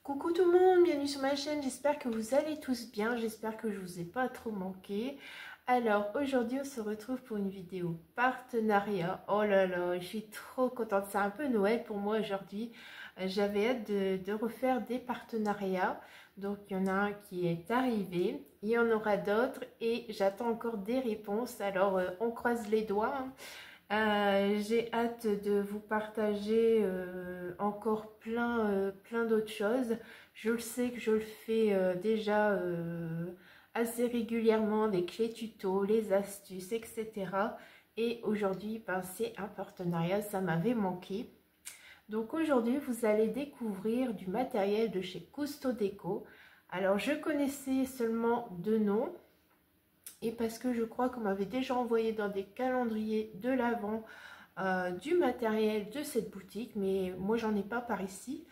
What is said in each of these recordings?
Coucou tout le monde, bienvenue sur ma chaîne, j'espère que vous allez tous bien, j'espère que je vous ai pas trop manqué. Alors aujourd'hui on se retrouve pour une vidéo partenariat. Oh là là, je suis trop contente, c'est un peu Noël pour moi aujourd'hui. J'avais hâte de refaire des partenariats, donc il y en a un qui est arrivé, il y en aura d'autres et j'attends encore des réponses, alors on croise les doigts, hein. J'ai hâte de vous partager encore plein d'autres choses. Je le sais que je le fais déjà assez régulièrement, les clés tuto, les astuces, etc. Et aujourd'hui, ben, c'est un partenariat, ça m'avait manqué. Donc aujourd'hui, vous allez découvrir du matériel de chez Cousteau Déco. Alors, je connaissais seulement deux noms. Et parce que je crois qu'on m'avait déjà envoyé dans des calendriers de l'Avent du matériel de cette boutique, mais moi j'en ai pas par ici.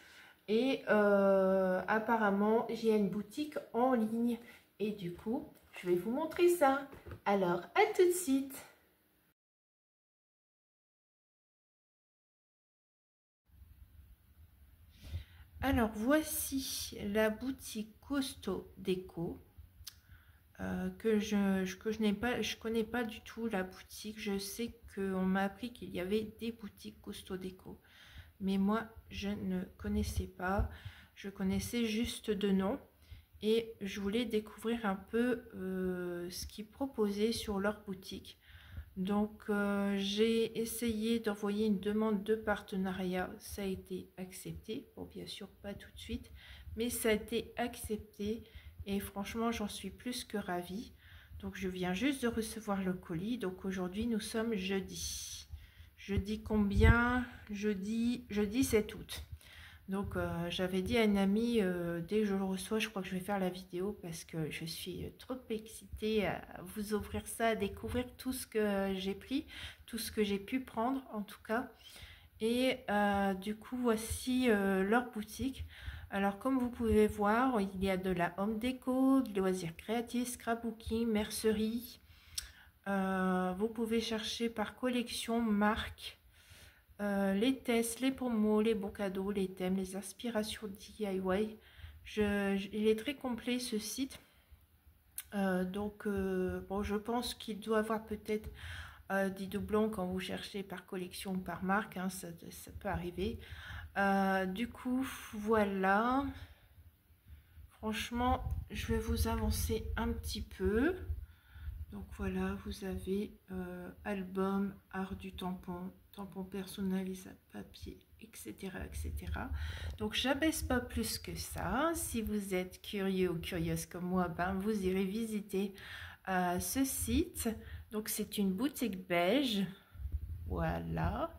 Et apparemment j'ai une boutique en ligne et du coup je vais vous montrer ça. Alors à tout de suite. Alors voici la boutique Cousteau Déco. Que je connais pas du tout la boutique. Je sais qu'on m'a appris qu'il y avait des boutiques Cousteau Déco, mais moi je ne connaissais pas. Je connaissais juste de nom et je voulais découvrir un peu ce qu'ils proposaient sur leur boutique. Donc j'ai essayé d'envoyer une demande de partenariat, ça a été accepté. Bon, bien sûr pas tout de suite, mais ça a été accepté. Et franchement, j'en suis plus que ravie. Donc, je viens juste de recevoir le colis. Donc, aujourd'hui, nous sommes jeudi. Jeudi combien? Jeudi 7 août. Donc, j'avais dit à une amie, dès que je le reçois, je crois que je vais faire la vidéo parce que je suis trop excitée à vous offrir ça, à découvrir tout ce que j'ai pris, tout ce que j'ai pu prendre en tout cas. Et du coup, voici leur boutique. Alors, comme vous pouvez voir, il y a de la home déco, de loisirs créatifs, scrapbooking, mercerie. Vous pouvez chercher par collection, marque, les tests, les promos, les bons cadeaux, les thèmes, les inspirations DIY. Il est très complet ce site. Donc, bon, je pense qu'il doit avoir peut-être des doublons quand vous cherchez par collection ou par marque, hein, ça peut arriver. Du coup, voilà. Franchement, je vais vous avancer un petit peu. Donc voilà, vous avez album, art du tampon, tampon personnalisable, papier, etc. etc. Donc j'abaisse pas plus que ça. Si vous êtes curieux ou curieuse comme moi, ben, vous irez visiter ce site. Donc c'est une boutique belge. Voilà.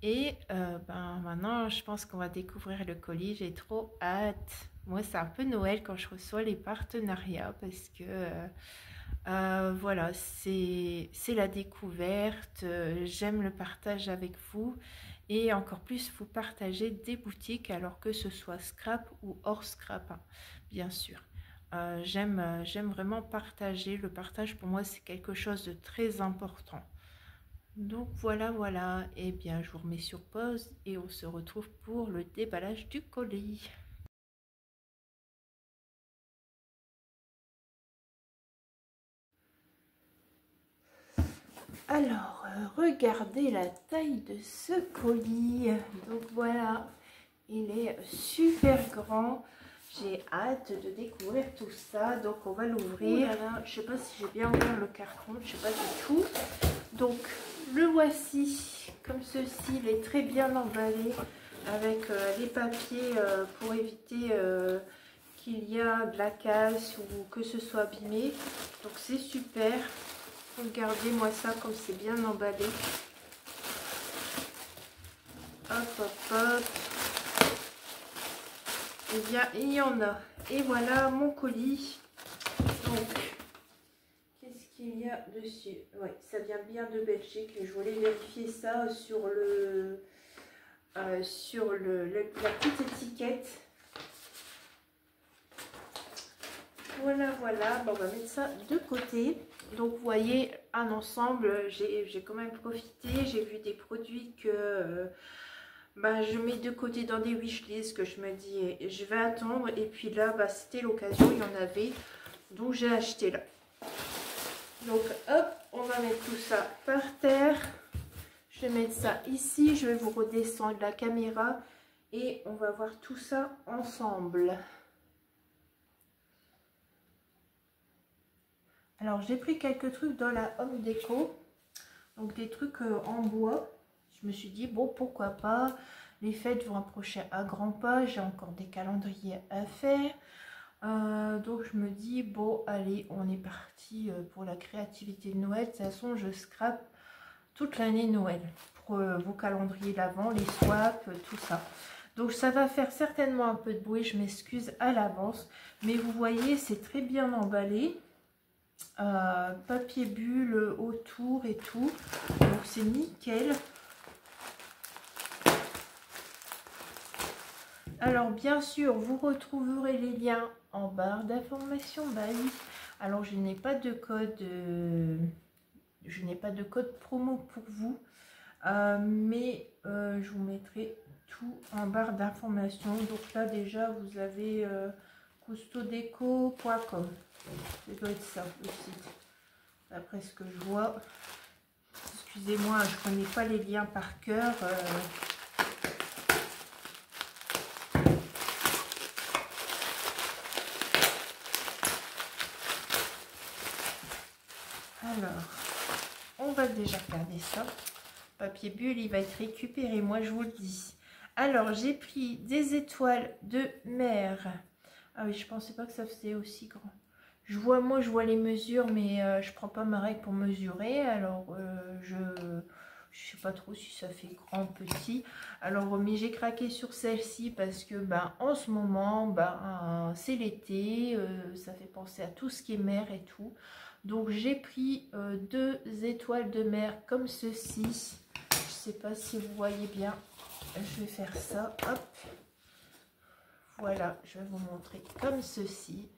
Et ben, maintenant, je pense qu'on va découvrir le colis. J'ai trop hâte. Moi, c'est un peu Noël quand je reçois les partenariats parce que voilà, c'est la découverte. J'aime le partage avec vous et encore plus vous partager des boutiques, alors que ce soit scrap ou hors scrap, hein, bien sûr. J'aime vraiment partager. Le partage pour moi, c'est quelque chose de très important. Donc voilà, et bien je vous remets sur pause et on se retrouve pour le déballage du colis. Alors, regardez la taille de ce colis. Donc voilà, il est super grand. J'ai hâte de découvrir tout ça. Donc on va l'ouvrir. Je sais pas si j'ai bien ouvert le carton, je sais pas du tout. Donc le voici comme ceci, il est très bien emballé avec les papiers pour éviter qu'il y a de la casse ou que ce soit abîmé. Donc c'est super. Regardez-moi ça comme c'est bien emballé. Hop hop hop. Et bien il y en a. Et voilà mon colis. Donc qu'il y a dessus. Oui, ça vient bien de Belgique. Je voulais vérifier ça sur la petite étiquette. Voilà. Bon, on va mettre ça de côté. Donc, vous voyez, un ensemble, j'ai quand même profité. J'ai vu des produits que bah, je mets de côté dans des wishlists que je me dis je vais attendre. Et puis là, bah, c'était l'occasion, il y en avait. Donc j'ai acheté là. Donc hop, on va mettre tout ça par terre. Je vais mettre ça ici. Je vais vous redescendre la caméra. Et on va voir tout ça ensemble. Alors j'ai pris quelques trucs dans la home déco. Donc des trucs en bois. Je me suis dit, bon, pourquoi pas. Les fêtes vont approcher à grands pas. J'ai encore des calendriers à faire. Donc je me dis, bon, allez, on est parti pour la créativité de Noël. De toute façon, je scrape toute l'année Noël. Pour vos calendriers d'avant, les swaps, tout ça. Donc ça va faire certainement un peu de bruit. Je m'excuse à l'avance. Mais vous voyez, c'est très bien emballé. Papier bulle autour et tout. Donc c'est nickel. Alors bien sûr, vous retrouverez les liens en barre d'information. Bah oui. Alors je n'ai pas de code, promo pour vous, mais je vous mettrai tout en barre d'information. Donc là déjà vous avez costodeco.com. Ça doit être ça le site. D'après ce que je vois. Excusez-moi, je connais pas les liens par cœur. Alors, on va déjà regarder ça. Papier bulle, il va être récupéré, moi je vous le dis. Alors, j'ai pris des étoiles de mer. Ah oui, je pensais pas que ça faisait aussi grand. Moi, je vois les mesures, mais je prends pas ma règle pour mesurer. Alors, je sais pas trop si ça fait grand, petit. Alors, mais j'ai craqué sur celle-ci parce que, ben, en ce moment, ben, c'est l'été. Ça fait penser à tout ce qui est mer et tout. Donc j'ai pris 2 étoiles de mer comme ceci. Je sais pas si vous voyez bien. Je vais faire ça. Hop. Voilà, je vais vous montrer comme ceci.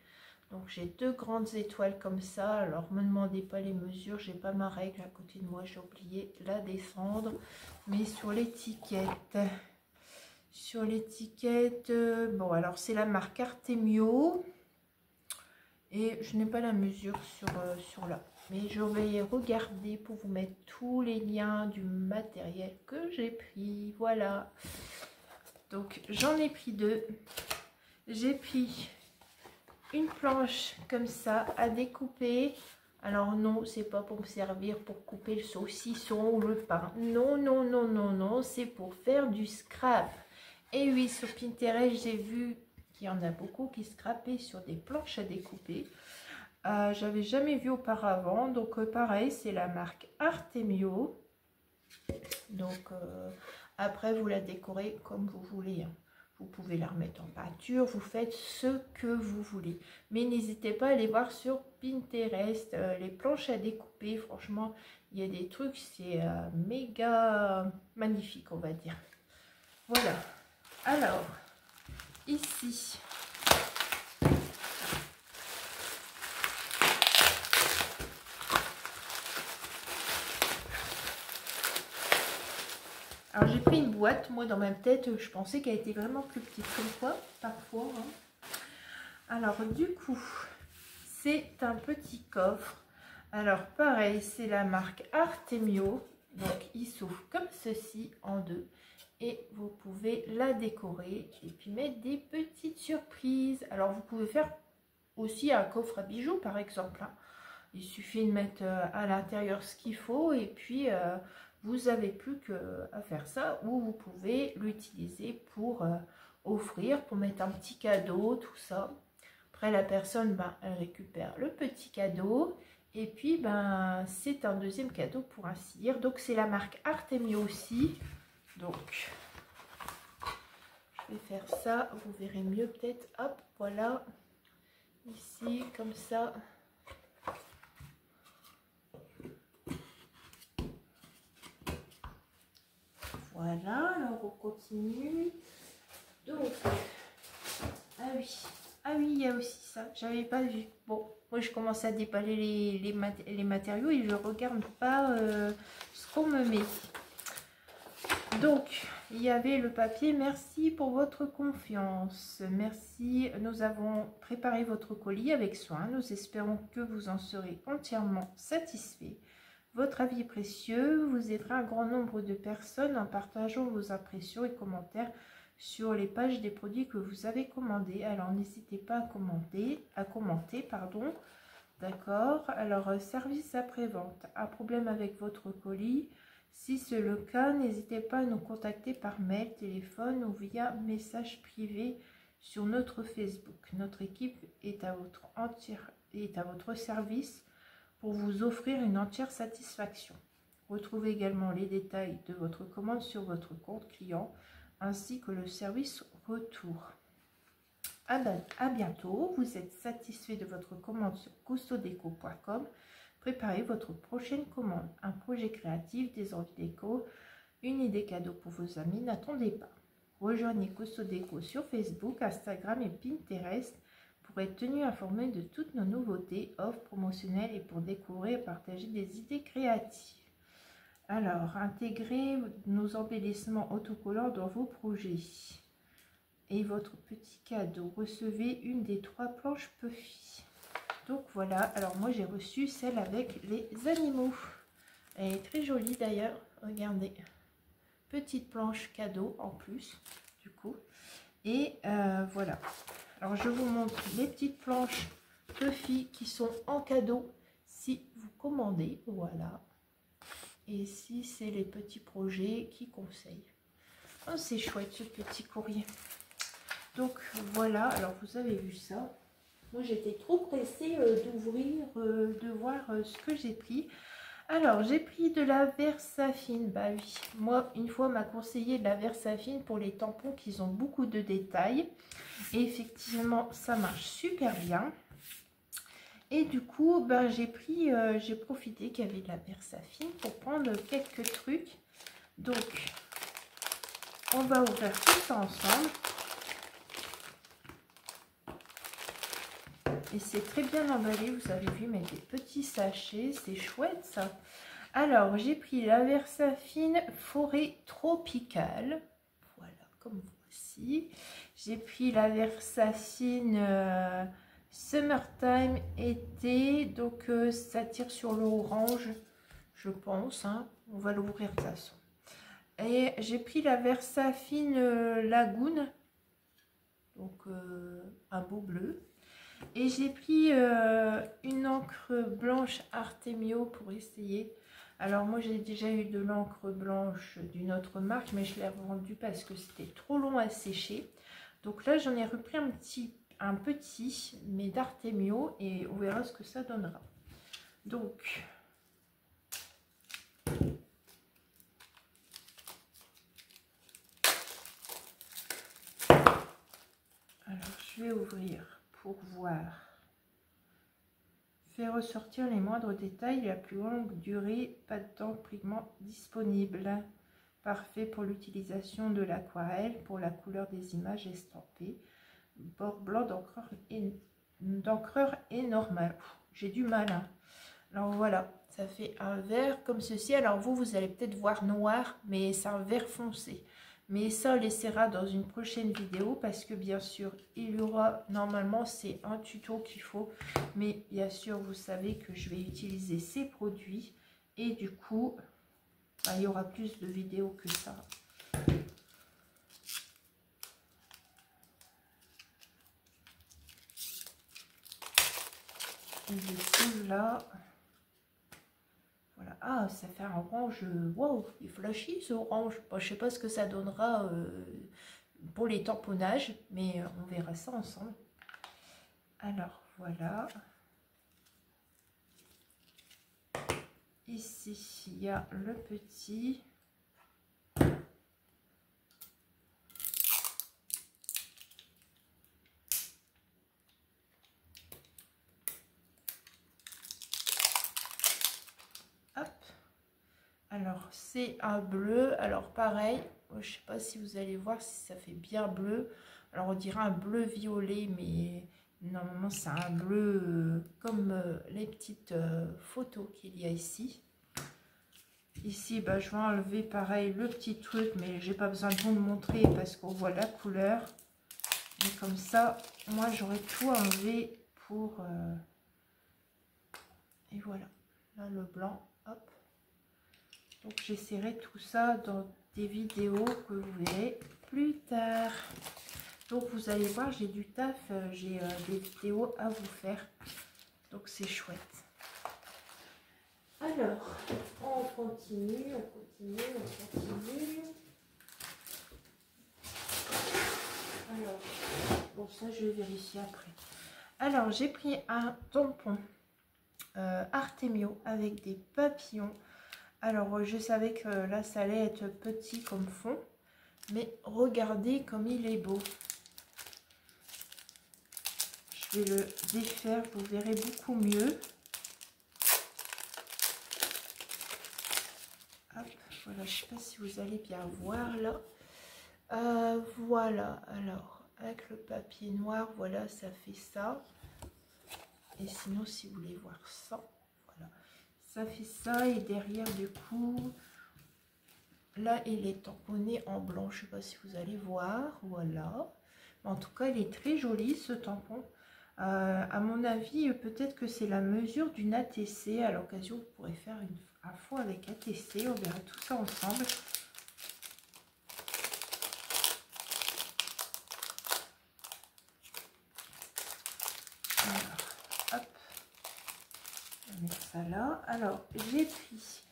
Donc j'ai 2 grandes étoiles comme ça. Alors me demandez pas les mesures. J'ai pas ma règle à côté de moi. J'ai oublié la descendre. Mais sur l'étiquette. Bon alors c'est la marque Artemio. Et je n'ai pas la mesure sur là. Mais je vais regarder pour vous mettre tous les liens du matériel que j'ai pris. Voilà. Donc j'en ai pris 2. J'ai pris une planche comme ça à découper. Alors non, c'est pas pour me servir pour couper le saucisson ou le pain. Non, non, non, non, non. C'est pour faire du scrap. Et oui, sur Pinterest, j'ai vu il y en a beaucoup qui scrapaient sur des planches à découper. J'avais jamais vu auparavant. Donc pareil, c'est la marque Artemio. Donc après, vous la décorez comme vous voulez. Hein. Vous pouvez la remettre en peinture. Vous faites ce que vous voulez. Mais n'hésitez pas à aller voir sur Pinterest. Les planches à découper, franchement, il y a des trucs, c'est méga magnifique, on va dire. Voilà. Alors... ici, alors j'ai pris une boîte. Moi dans ma tête je pensais qu'elle était vraiment plus petite, comme quoi parfois hein. Alors du coup c'est un petit coffre. Alors pareil, c'est la marque Artemio. Donc il s'ouvre comme ceci en 2. Et vous pouvez la décorer et puis mettre des petites surprises. Alors vous pouvez faire aussi un coffre à bijoux par exemple. Hein. Il suffit de mettre à l'intérieur ce qu'il faut et puis vous n'avez plus qu'à faire ça. Ou vous pouvez l'utiliser pour offrir, pour mettre un petit cadeau, tout ça. Après la personne, ben, elle récupère le petit cadeau. Et puis ben, c'est un deuxième cadeau pour ainsi dire. Donc c'est la marque Artemio aussi. Donc, je vais faire ça, vous verrez mieux peut-être. Hop, voilà. Ici, comme ça. Voilà, alors on continue. Donc, ah oui, il y a aussi ça. J'avais pas vu. Bon, moi je commence à déballer les matériaux et je regarde pas ce qu'on me met. Donc, il y avait le papier. Merci pour votre confiance. Merci. Nous avons préparé votre colis avec soin. Nous espérons que vous en serez entièrement satisfait. Votre avis est précieux. Vous aiderez un grand nombre de personnes en partageant vos impressions et commentaires sur les pages des produits que vous avez commandés. Alors, n'hésitez pas à commenter, pardon. D'accord. Alors, service après-vente. Un problème avec votre colis? Si c'est le cas, n'hésitez pas à nous contacter par mail, téléphone ou via message privé sur notre Facebook. Notre équipe est à votre service pour vous offrir une entière satisfaction. Retrouvez également les détails de votre commande sur votre compte client ainsi que le service retour. À bientôt. Vous êtes satisfait de votre commande sur costodeco.com. Préparez votre prochaine commande. Un projet créatif, des envies déco, une idée cadeau pour vos amis. N'attendez pas. Rejoignez Costo Déco sur Facebook, Instagram et Pinterest pour être tenu informé de toutes nos nouveautés, offres promotionnelles et pour découvrir et partager des idées créatives. Alors, intégrez nos embellissements autocollants dans vos projets. Et votre petit cadeau, recevez une des 3 planches Puffy. Donc voilà, alors moi j'ai reçu celle avec les animaux. Elle est très jolie d'ailleurs, regardez. Petite planche cadeau en plus, du coup. Et voilà. Alors je vous montre les petites planches Puffy qui sont en cadeau si vous commandez. Voilà. Et ici c'est les petits projets qui conseillent. Oh, c'est chouette ce petit courrier. Donc voilà, alors vous avez vu ça. Moi j'étais trop pressée d'ouvrir, de voir ce que j'ai pris. Alors j'ai pris de la Versafine. Bah oui, moi une fois on m'a conseillé de la Versafine pour les tampons qui ont beaucoup de détails. Et effectivement ça marche super bien. Et du coup ben, j'ai profité qu'il y avait de la Versafine pour prendre quelques trucs. Donc on va ouvrir tout ça ensemble. Et c'est très bien emballé, vous avez vu, mais des petits sachets, c'est chouette ça. Alors, j'ai pris la Versafine Forêt Tropicale. Voilà, comme voici. J'ai pris la Versafine Summertime Été. Donc, ça tire sur l'orange, je pense. Hein. On va l'ouvrir de toute façon. Et j'ai pris la Versafine Lagoon. Donc, un beau bleu. Et j'ai pris une encre blanche Artemio pour essayer. Alors moi j'ai déjà eu de l'encre blanche d'une autre marque, mais je l'ai revendue parce que c'était trop long à sécher. Donc là j'en ai repris un petit mais d'Artemio et on verra ce que ça donnera. Donc alors je vais ouvrir pour voir. Fait ressortir les moindres détails, la plus longue durée, pas de temps, pigment disponible. Parfait pour l'utilisation de l'aquarelle, pour la couleur des images estampées. Bord blanc d'encreur et normal. J'ai du mal. Hein. Alors voilà, ça fait un vert comme ceci. Alors vous allez peut-être voir noir, mais c'est un vert foncé. Mais ça, on laissera dans une prochaine vidéo parce que bien sûr, il y aura, normalement, c'est un tuto qu'il faut. Mais bien sûr, vous savez que je vais utiliser ces produits. Et du coup, bah, il y aura plus de vidéos que ça. Et du coup, là... Voilà. Ah, ça fait un orange. Wow, il flashy ce orange. Bon, je ne sais pas ce que ça donnera pour les tamponnages, mais on verra ça ensemble. Alors, voilà. Ici, il y a le petit. Alors, c'est un bleu. Alors, pareil, je ne sais pas si vous allez voir si ça fait bien bleu. Alors, on dirait un bleu violet, mais normalement, c'est un bleu comme les petites photos qu'il y a ici. Ici, bah, je vais enlever pareil le petit truc, mais j'ai pas besoin de vous le montrer parce qu'on voit la couleur. Et comme ça, moi, j'aurais tout enlevé pour... Et voilà, là, le blanc, hop. Donc, j'essaierai tout ça dans des vidéos que vous verrez plus tard. Donc, vous allez voir, j'ai du taf, j'ai des vidéos à vous faire. Donc, c'est chouette. Alors, on continue, on continue, on continue. Alors, bon, ça, je vais vérifier après. Alors, j'ai pris un tampon Artemio avec des papillons. Alors, je savais que là, ça allait être petit comme fond. Mais regardez comme il est beau. Je vais le défaire, vous verrez beaucoup mieux. Hop, voilà, je ne sais pas si vous allez bien voir là. Voilà, alors, avec le papier noir, voilà, ça fait ça. Et sinon, si vous voulez voir ça, voilà, ça fait ça. Et derrière, du coup, là, il est tamponné en blanc. Je ne sais pas si vous allez voir, voilà. En tout cas, il est très joli, ce tampon. À mon avis, peut-être que c'est la mesure d'une ATC. À l'occasion, vous pourrez faire un fond avec ATC. On verra tout ça ensemble. Alors, hop. On va mettre ça là. Alors, j'ai pris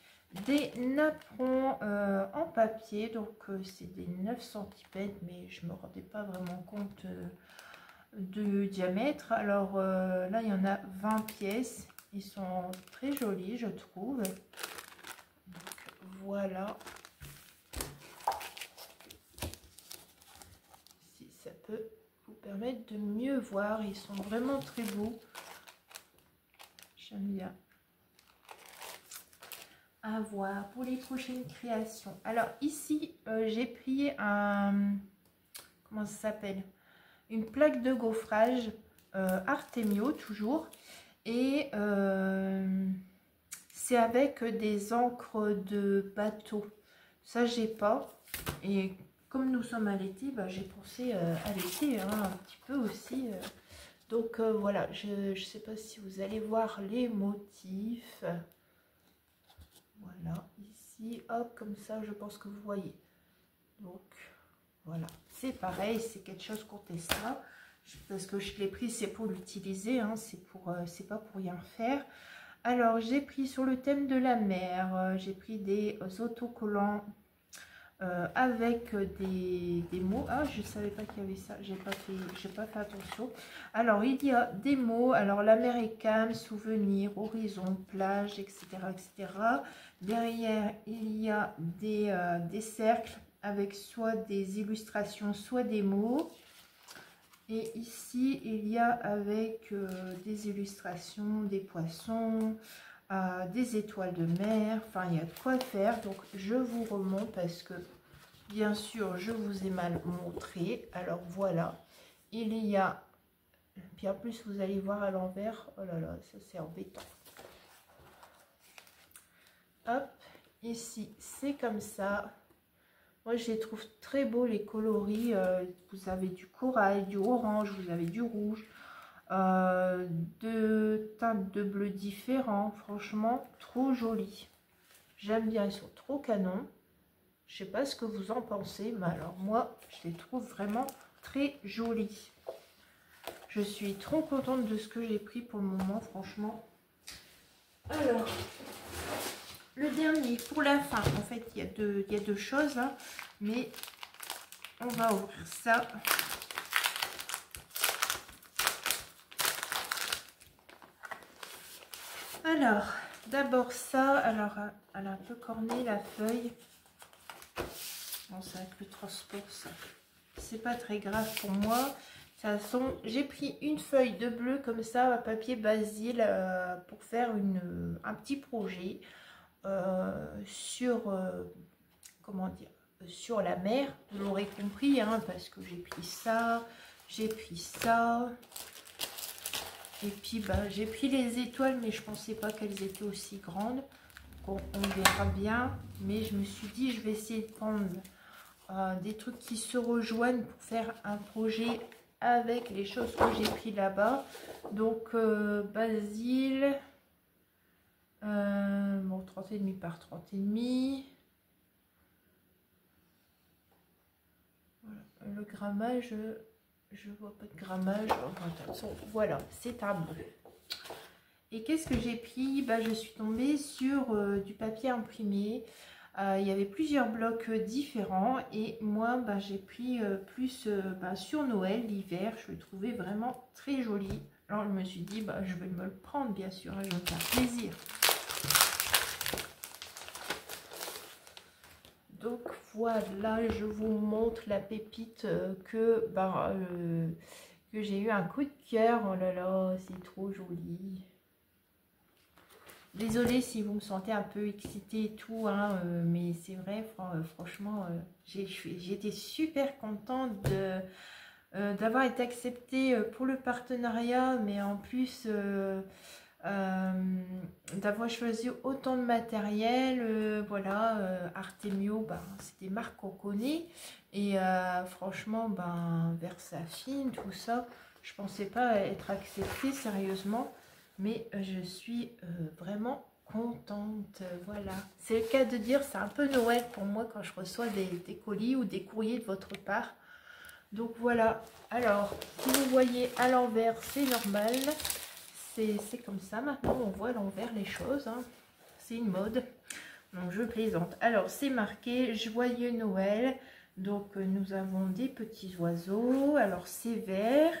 des napperons en papier. Donc, c'est des 9 cm, mais je ne me rendais pas vraiment compte du diamètre. Alors là, il y en a 20 pièces. Ils sont très jolis, je trouve. Donc, voilà. Si ça peut vous permettre de mieux voir. Ils sont vraiment très beaux. J'aime bien. À voir pour les prochaines créations. Alors ici, j'ai pris un... Comment ça s'appelle? Une plaque de gaufrage Artemio toujours. Et c'est avec des encres de bateau. Ça, j'ai pas. Et comme nous sommes à l'été, bah, j'ai pensé à l'été hein, un petit peu aussi. Donc voilà, je ne sais pas si vous allez voir les motifs. Voilà, ici, hop, comme ça, je pense que vous voyez. Donc voilà, c'est pareil, c'est quelque chose qu'on testera. Parce que je l'ai pris, c'est pour l'utiliser, hein, c'est pas pour rien faire. Alors, j'ai pris sur le thème de la mer, j'ai pris des autocollants avec des mots. Ah, je ne savais pas qu'il y avait ça, j'ai pas fait attention. Alors, il y a des mots, alors la mer est calme, souvenir, horizon, plage, etc. etc. Derrière, il y a des cercles avec soit des illustrations, soit des mots. Et ici, il y a avec des illustrations, des poissons, des étoiles de mer. Enfin, il y a de quoi faire. Donc, je vous remonte parce que, bien sûr, je vous ai mal montré. Alors, voilà. Il y a... Puis en plus, vous allez voir à l'envers. Oh là là, ça c'est embêtant. Hop. Ici, c'est comme ça. Moi, je les trouve très beaux, les coloris. Vous avez du corail, du orange, vous avez du rouge, deux teintes de bleu différents. Franchement, trop joli. J'aime bien, ils sont trop canons. Je sais pas ce que vous en pensez, mais alors moi, je les trouve vraiment très jolis. Je suis trop contente de ce que j'ai pris pour le moment, franchement. Alors... Le dernier, pour la fin, en fait, il y a deux choses, hein, mais on va ouvrir ça. Alors, d'abord ça, alors, elle a un peu corné la feuille. Bon, c'est avec le transport, ça. C'est pas très grave pour moi. J'ai pris une feuille de bleu comme ça, à papier Basile, pour faire un petit projet. Sur comment dire, sur la mer, vous l'aurez compris, hein, parce que j'ai pris ça, et puis bah, j'ai pris les étoiles, mais je pensais pas qu'elles étaient aussi grandes. on verra bien. Mais je me suis dit, je vais essayer de prendre des trucs qui se rejoignent pour faire un projet avec les choses que j'ai pris là-bas. Donc, basil, bon, 30,5 par 30,5. Voilà. Le grammage, je vois pas de grammage. Voilà, c'est un bleu. Et qu'est-ce que j'ai pris? Je suis tombée sur du papier imprimé. Il y avait plusieurs blocs différents. Et moi, j'ai pris plus sur Noël, l'hiver. Je le trouvais vraiment très joli. Alors, je me suis dit, je vais me le prendre, bien sûr. Je vais me faire plaisir. Donc, voilà, je vous montre la pépite que j'ai eu un coup de cœur. Oh là là, c'est trop joli. Désolée si vous me sentez un peu excitée et tout, hein, mais c'est vrai, franchement, j'étais super contente d'avoir été acceptée pour le partenariat, mais en plus d'avoir choisi autant de matériel. Voilà, Artemio, c'est des marques qu'on connaît, et franchement, Versafine, tout ça, je pensais pas être acceptée sérieusement. Mais je suis vraiment contente, voilà. C'est le cas de dire, c'est un peu Noël pour moi quand je reçois des colis ou des courriers de votre part. Donc voilà, alors, si vous voyez à l'envers, c'est normal. C'est comme ça, maintenant on voit à l'envers les choses, hein. C'est une mode, donc je plaisante. Alors, c'est marqué « Joyeux Noël ». Donc, nous avons des petits oiseaux. Alors, c'est vert.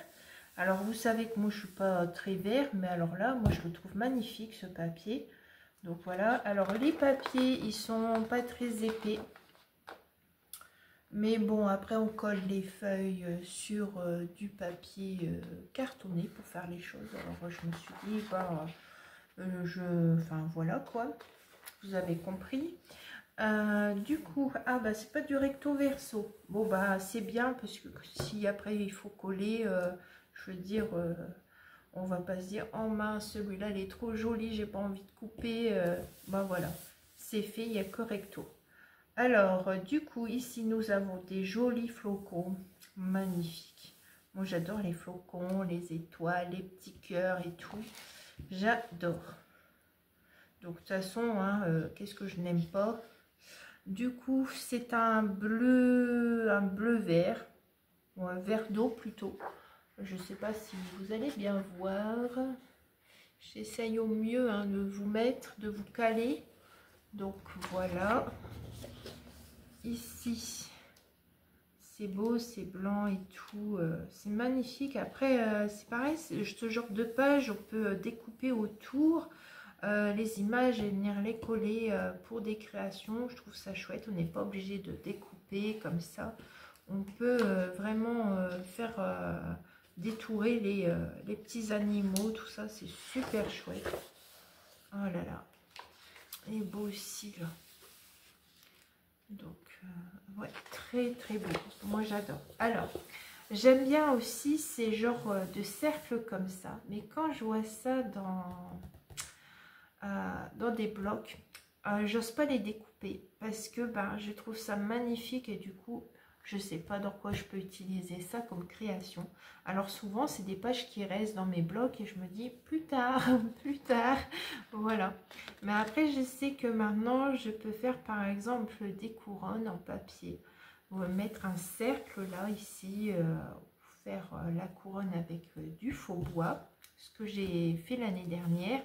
Alors, vous savez que moi, je ne suis pas très vert, mais alors là, moi, je le trouve magnifique, ce papier. Donc, voilà. Alors, les papiers, ils sont pas très épais. Mais bon, après, on colle les feuilles sur du papier cartonné pour faire les choses. Alors, je me suis dit, enfin, voilà, quoi. Vous avez compris. Du coup, c'est pas du recto verso. Bon, c'est bien, parce que si après, il faut coller... je veux dire, on va pas se dire, oh mince, celui-là, il est trop joli, j'ai pas envie de couper. Voilà, c'est fait, il y a correcto. Alors, du coup, ici, nous avons des jolis flocons, magnifiques. Moi, j'adore les flocons, les étoiles, les petits cœurs et tout. J'adore. Donc, de toute façon, qu'est-ce que je n'aime pas? Du coup, c'est un bleu-vert, ou un vert d'eau plutôt. Je ne sais pas si vous allez bien voir. J'essaye au mieux de vous mettre, de vous caler. Donc voilà. Ici, c'est beau, c'est blanc et tout. C'est magnifique. Après, c'est pareil, ce genre de page, on peut découper autour les images et venir les coller pour des créations. Je trouve ça chouette. On n'est pas obligé de découper comme ça. On peut vraiment faire... détourer les petits animaux, tout ça, c'est super chouette. Oh là là, et beau aussi là. Donc ouais, très très beau, moi j'adore. Alors, j'aime bien aussi ces genres de cercles comme ça, mais quand je vois ça dans des blocs, j'ose pas les découper parce que je trouve ça magnifique, et du coup je sais pas dans quoi je peux utiliser ça comme création. Alors souvent, c'est des pages qui restent dans mes blocs et je me dis plus tard, plus tard. Voilà. Mais après, je sais que maintenant, je peux faire par exemple des couronnes en papier. Ou mettre un cercle là, ici, faire la couronne avec du faux bois. Ce que j'ai fait l'année dernière.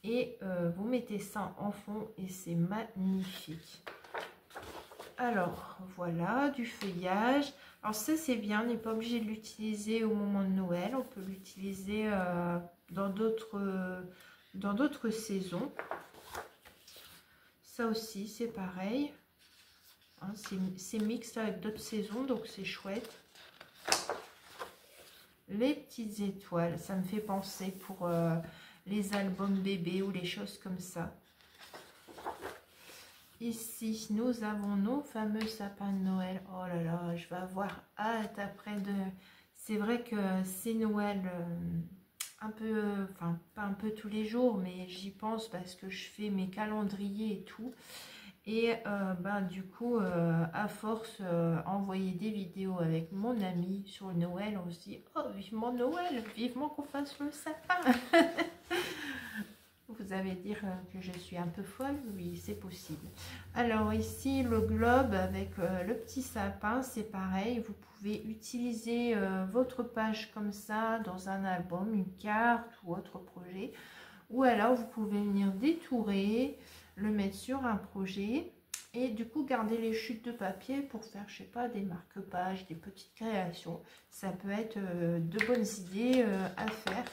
Et vous mettez ça en fond et c'est magnifique. Alors, voilà, du feuillage. Alors ça, c'est bien, on n'est pas obligé de l'utiliser au moment de Noël. On peut l'utiliser dans d'autres saisons. Ça aussi, c'est pareil. Hein, c'est mixte avec d'autres saisons, donc c'est chouette. Les petites étoiles, ça me fait penser pour les albums bébés ou les choses comme ça. Ici, nous avons nos fameux sapins de Noël. Oh là là, je vais avoir hâte après de... C'est vrai que c'est Noël un peu, enfin pas un peu tous les jours, mais j'y pense parce que je fais mes calendriers et tout. Et ben, du coup, à force envoyer des vidéos avec mon ami sur Noël, on se dit, oh vivement Noël, vivement qu'on fasse le sapin. Vous allez dire que je suis un peu folle, oui c'est possible. Alors ici le globe avec le petit sapin, c'est pareil, vous pouvez utiliser votre page comme ça dans un album, une carte ou autre projet. Ou alors vous pouvez venir détourer, le mettre sur un projet et du coup garder les chutes de papier pour faire, je sais pas, des marque-pages, des petites créations. Ça peut être de bonnes idées à faire.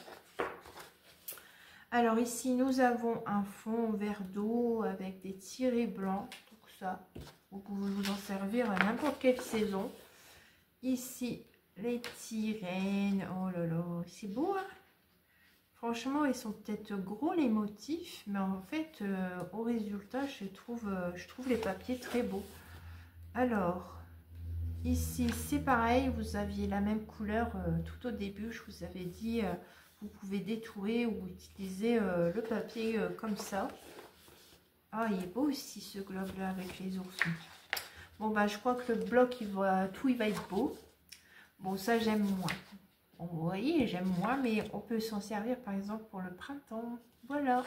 Alors ici nous avons un fond vert d'eau avec des tirets blancs, donc ça vous pouvez vous en servir à n'importe quelle saison. Ici les tyrènes, oh là là, c'est beau hein. Franchement, ils sont peut-être gros les motifs, mais en fait, au résultat, je trouve les papiers très beaux. Alors, ici, c'est pareil, vous aviez la même couleur tout au début. Je vous avais dit, vous pouvez détourer ou utiliser le papier comme ça. Ah, il est beau aussi ce globe-là avec les oursons. Bon, bah, je crois que le bloc, il va être beau. Bon, ça, j'aime moins. Vous voyez, j'aime moins, mais on peut s'en servir par exemple pour le printemps. Voilà.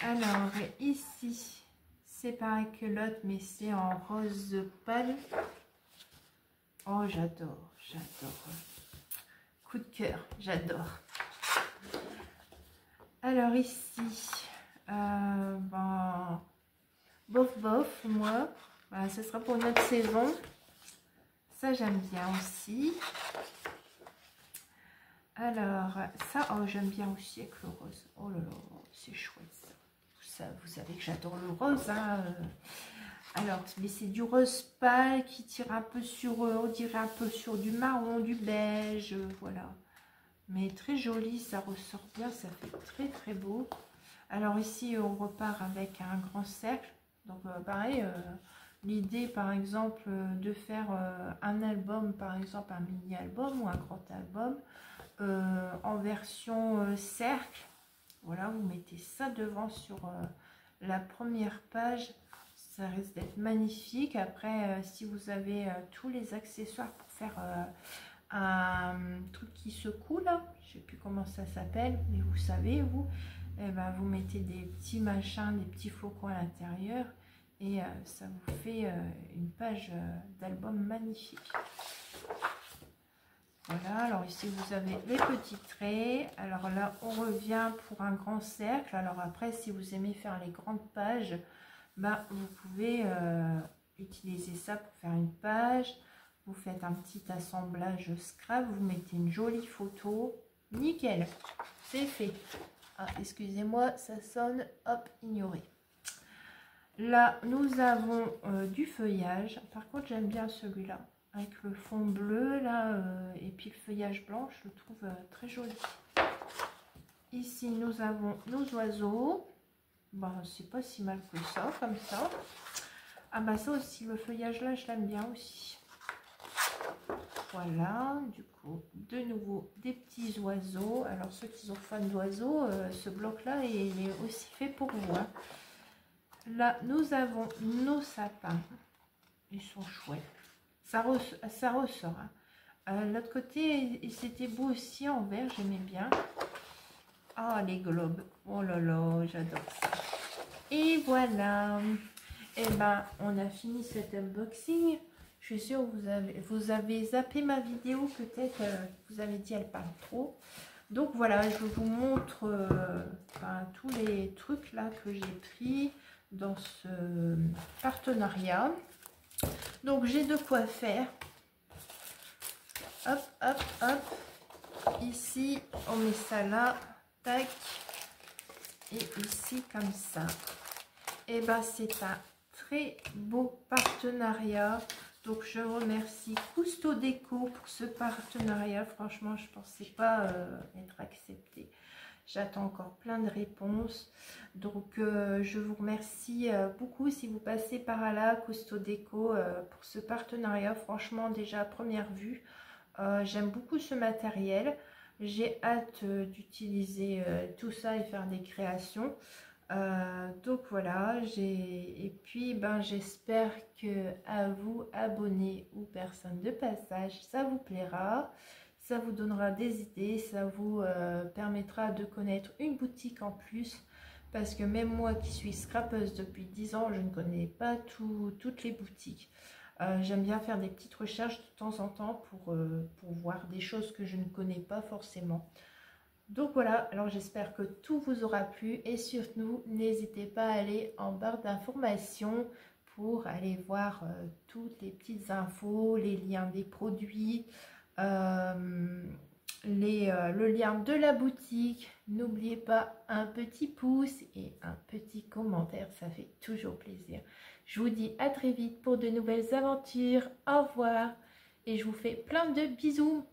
Alors, ici, c'est pareil que l'autre, mais c'est en rose pâle. Oh, j'adore, j'adore. Coup de cœur, j'adore. Alors ici, ben, bof bof, moi, voilà, ce sera pour notre saison. Ça, j'aime bien aussi. Alors, ça, oh, j'aime bien aussi avec le rose. Oh là là, c'est chouette ça. Vous savez que j'adore le rose. Hein. Alors, mais c'est du rose pâle qui tire un peu sur, on dirait un peu sur du marron, du beige, voilà. Mais très joli, ça ressort bien, ça fait très très beau. Alors ici, on repart avec un grand cercle. Donc pareil, l'idée par exemple de faire un album, par exemple un mini-album ou un grand album, en version cercle. Voilà, vous mettez ça devant sur la première page, ça risque d'être magnifique. Après, si vous avez tous les accessoires pour faire un truc qui secoue là, je sais plus comment ça s'appelle, mais vous savez vous, eh ben, vous mettez des petits machins, des petits flocons à l'intérieur et ça vous fait une page d'album magnifique. Voilà, alors ici vous avez les petits traits. Alors là, on revient pour un grand cercle. Alors après, si vous aimez faire les grandes pages, ben, vous pouvez utiliser ça pour faire une page. Vous faites un petit assemblage scrap, vous mettez une jolie photo. Nickel, c'est fait. Ah, excusez-moi, ça sonne, hop, ignoré. Là, nous avons du feuillage. Par contre, j'aime bien celui-là. Avec le fond bleu là et puis le feuillage blanc, je le trouve très joli. Ici nous avons nos oiseaux. Bon, c'est pas si mal que ça, comme ça. Ah bah ça aussi, le feuillage là, je l'aime bien aussi. Voilà, du coup, de nouveau des petits oiseaux. Alors ceux qui sont fans d'oiseaux, ce bloc là il est aussi fait pour vous. Hein. Là, nous avons nos sapins. Ils sont chouettes. Ça ressort. Hein. L'autre côté, c'était beau aussi en vert, j'aimais bien. Ah, les globes. Oh là là, j'adore ça. Et voilà. Et ben, on a fini cet unboxing. Je suis sûre que vous avez zappé ma vidéo. Peut-être vous avez dit elle parle trop. Donc voilà, je vous montre tous les trucs là que j'ai pris dans ce partenariat. Donc j'ai de quoi faire. Hop, hop, hop. Ici, on met ça là. Tac. Et ici, comme ça. Et ben c'est un très beau partenariat. Donc je remercie Cousteau Déco pour ce partenariat. Franchement, je ne pensais pas être acceptée. J'attends encore plein de réponses. Donc, je vous remercie beaucoup si vous passez par là, Cousteau Déco, pour ce partenariat. Franchement, déjà à première vue, j'aime beaucoup ce matériel. J'ai hâte d'utiliser tout ça et faire des créations. Donc voilà, et puis ben j'espère que à vous abonnés ou personnes de passage, ça vous plaira, ça vous donnera des idées, ça vous permettra de connaître une boutique en plus, parce que même moi qui suis scrapeuse depuis 10 ans, je ne connais pas toutes les boutiques. J'aime bien faire des petites recherches de temps en temps pour voir des choses que je ne connais pas forcément. Donc voilà, alors j'espère que tout vous aura plu et surtout n'hésitez pas à aller en barre d'informations pour aller voir toutes les petites infos, les liens des produits, euh, le lien de la boutique. N'oubliez pas un petit pouce et un petit commentaire, ça fait toujours plaisir. Je vous dis à très vite pour de nouvelles aventures. Au revoir et je vous fais plein de bisous.